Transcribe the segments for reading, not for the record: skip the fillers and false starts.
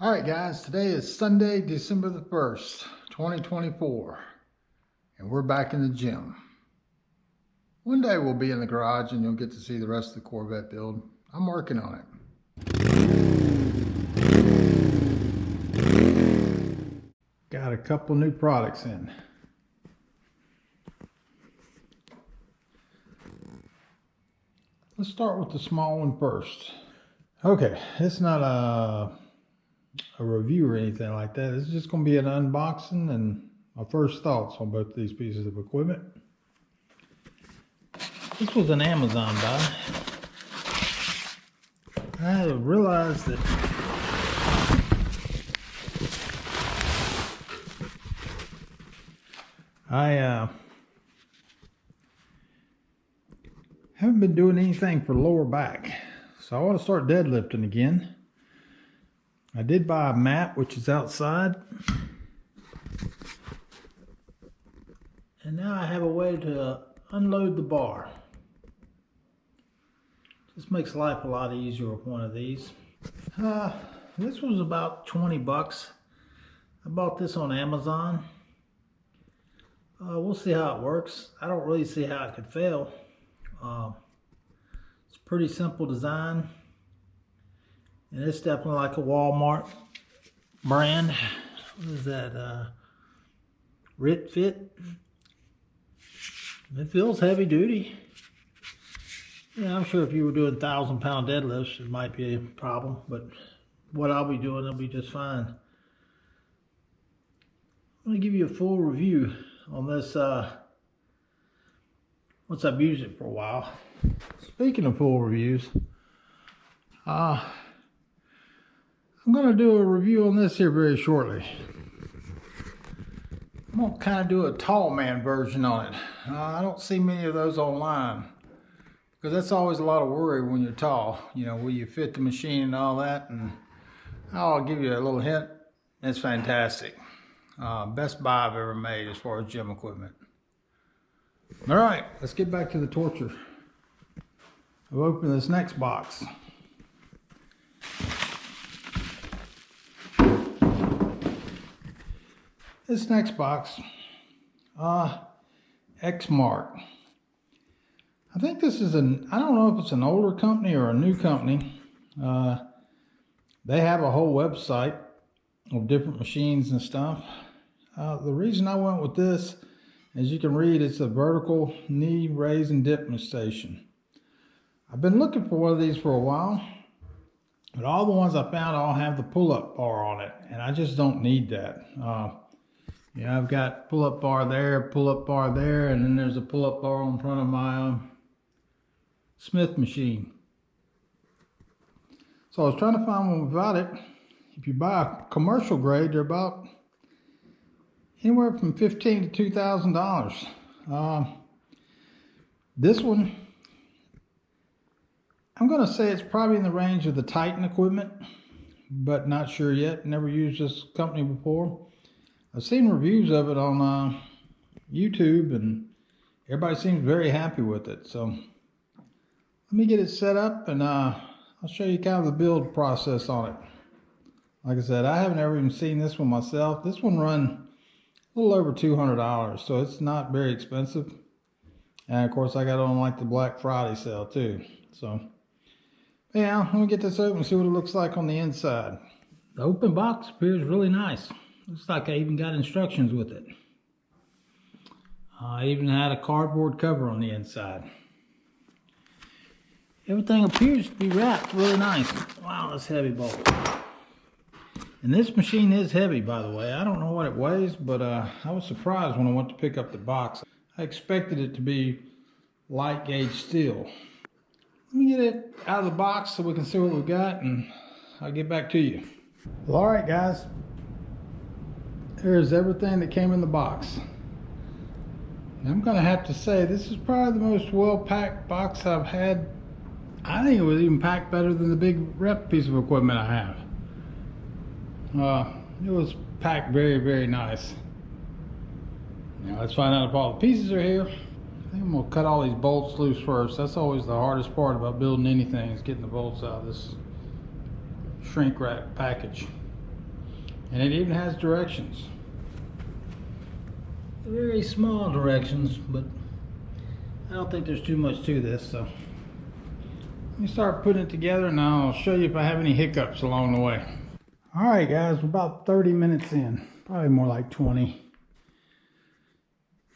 All right, guys, today is Sunday, December the 1st, 2024, and we're back in the gym. One day we'll be in the garage and you'll get to see the rest of the Corvette build. I'm working on it. Got a couple new products in. Let's start with the small one first. Okay, it's not a review or anything like that. It's just going to be an unboxing and my first thoughts on both of these pieces of equipment. This was an Amazon buy. I realized that I haven't been doing anything for lower back, so I want to start deadlifting again. I did buy a mat, which is outside. And now I have a way to unload the bar. This makes life a lot easier with one of these. This was about 20 bucks. I bought this on Amazon. We'll see how it works. I don't really see how it could fail. It's a pretty simple design. And it's definitely like a Walmart brand. What is that? Ritfit. It feels heavy duty. Yeah, I'm sure if you were doing 1,000-pound deadlifts, it might be a problem. But what I'll be doing, it'll be just fine. I'm going to give you a full review on this once I've used it for a while. Speaking of full reviews, I'm going to do a review on this here very shortly. I'm going to kind of do a tall man version on it. I don't see many of those online because that's always a lot of worry when you're tall. You know, will you fit the machine and all that? And I'll give you a little hint. It's fantastic. Best buy I've ever made as far as gym equipment. All right, let's get back to the torture. I've opened this next box. This next box, Xmark. I think this is I don't know if it's an older company or a new company. They have a whole website of different machines and stuff. The reason I went with this, as you can read, it's a vertical knee raise and dip station. I've been looking for one of these for a while, but all the ones I found all have the pull-up bar on it, and I just don't need that. Yeah, I've got pull-up bar there, and then there's a pull-up bar in front of my Smith machine. So I was trying to find one without it. If you buy a commercial grade, they're about anywhere from $1,500 to $2,000. This one, I'm going to say it's probably in the range of the Titan equipment, but not sure yet. Never used this company before. I've seen reviews of it on YouTube, and everybody seems very happy with it. So let me get it set up, and I'll show you kind of the build process on it. Like I said, I haven't ever even seen this one myself. This one run a little over $200, so it's not very expensive. And of course, I got it on like the Black Friday sale too. So yeah, let me get this open and see what it looks like on the inside. The open box appears really nice. Looks like I even got instructions with it. I even had a cardboard cover on the inside. Everything appears to be wrapped really nice. Wow, that's heavy bolt. And this machine is heavy, by the way. I don't know what it weighs, but I was surprised when I went to pick up the box. I expected it to be light gauge steel. Let me get it out of the box so we can see what we've got, and I'll get back to you. Well, all right, guys. There's everything that came in the box. And I'm gonna have to say this is probably the most well-packed box I've had. I think it was even packed better than the big rep piece of equipment I have. It was packed very, very nice. Now let's find out if all the pieces are here. I think I'm gonna cut all these bolts loose first. That's always the hardest part about building anything, is getting the bolts out of this shrink wrap package. And it even has directions. Very small directions, but I don't think there's too much to this, so let me start putting it together and I'll show you if I have any hiccups along the way. All right, guys, we're about 30 minutes in, probably more like 20.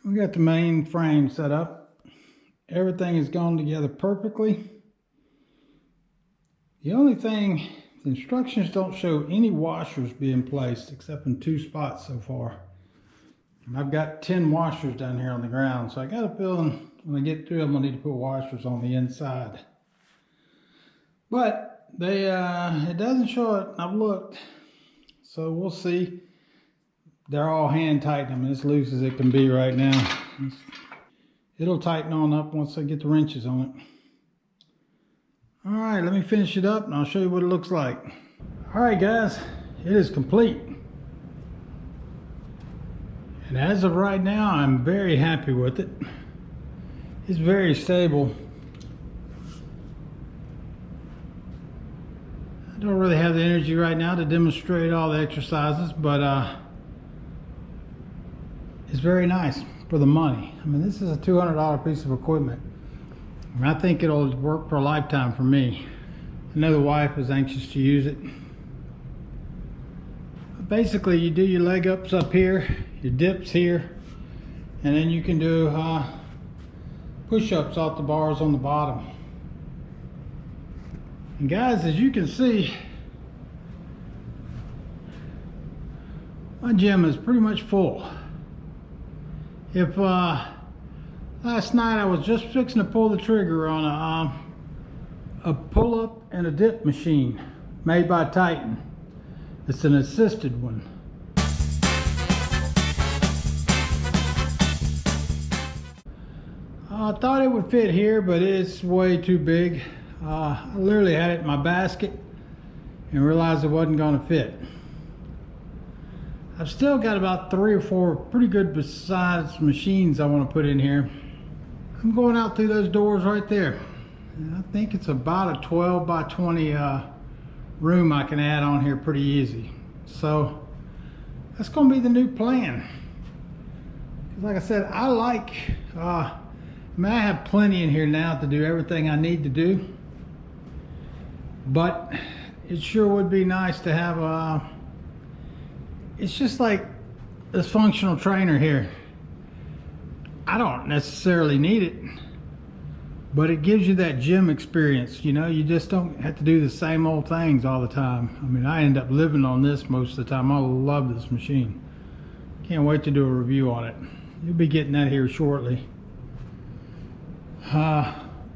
We got the main frame set up. Everything has gone together perfectly. The only thing, the instructions don't show any washers being placed except in 2 spots so far. And I've got 10 washers down here on the ground, so I got a feeling when I get through I'm gonna need to put washers on the inside. But they it doesn't show it. I've looked, so we'll see. They're all hand tightened. I mean, as loose as it can be right now. It'll tighten on up once I get the wrenches on it. All right, let me finish it up and I'll show you what it looks like. All right, guys, it is complete. And as of right now, I'm very happy with it. It's very stable. I don't really have the energy right now to demonstrate all the exercises, but it's very nice for the money. I mean, this is a $200 piece of equipment. And I think it'll work for a lifetime for me. I know the wife is anxious to use it. But basically, you do your leg ups up here, your dips here, and then you can do push-ups off the bars on the bottom. And guys, as you can see, my gym is pretty much full. If last night I was just fixing to pull the trigger on a pull-up and a dip machine made by Titan. It's an assisted one. I thought it would fit here, but it's way too big. I literally had it in my basket and realized it wasn't going to fit. I've still got about 3 or 4 pretty good sized machines I want to put in here. I'm going out through those doors right there. And I think it's about a 12 by 20 room I can add on here pretty easy. So that's going to be the new plan. Like I said, I have plenty in here now to do everything I need to do. But it sure would be nice to have it's just like this functional trainer here. I don't necessarily need it, but it gives you that gym experience. You know, you just don't have to do the same old things all the time. I mean, I end up living on this most of the time. I love this machine. Can't wait to do a review on it. You'll be getting that here shortly.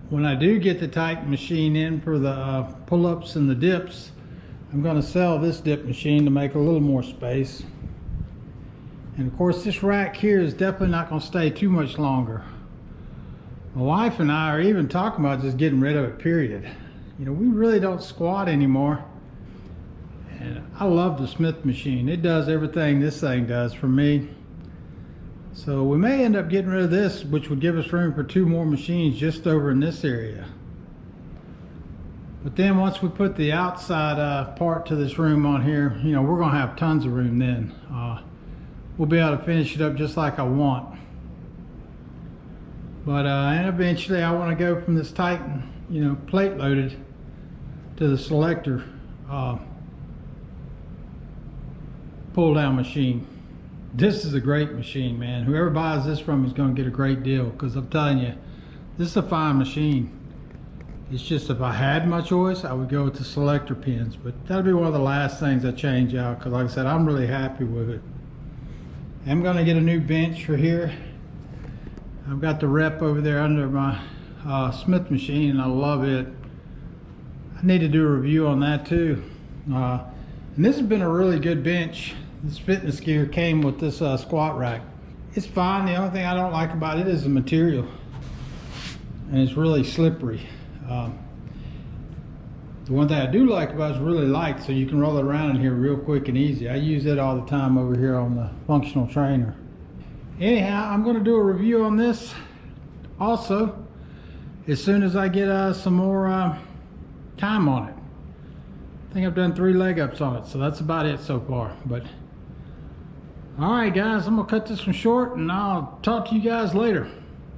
When I do get the Titan machine in for the pull-ups and the dips, I'm going to sell this dip machine to make a little more space. And of course, this rack here is definitely not going to stay too much longer. My wife and I are even talking about just getting rid of it, period. You know, we really don't squat anymore. And I love the Smith machine. It does everything this thing does for me. So we may end up getting rid of this, which would give us room for 2 more machines just over in this area. But then once we put the outside part to this room on here, you know, we're going to have tons of room then. We'll be able to finish it up just like I want. But and eventually I want to go from this Titan, you know, plate loaded to the selector pull down machine. This is a great machine, man. Whoever buys this from me is going to get a great deal, because I'm telling you, this is a fine machine. It's just, if I had my choice, I would go with the selector pins, but that'll be one of the last things I change out, because like I said, I'm really happy with it. I'm going to get a new bench for here. I've got the rep over there under my Smith machine, and I love it. I need to do a review on that too. And this has been a really good bench. This fitness gear came with this squat rack. It's fine. The only thing I don't like about it is the material, and it's really slippery. The one thing I do like about it is really light, so you can roll it around in here real quick and easy. I use it all the time over here on the functional trainer. Anyhow, I'm going to do a review on this also as soon as I get some more time on it. I think I've done 3 leg ups on it, so that's about it so far. But all right guys, I'm gonna cut this one short and I'll talk to you guys later.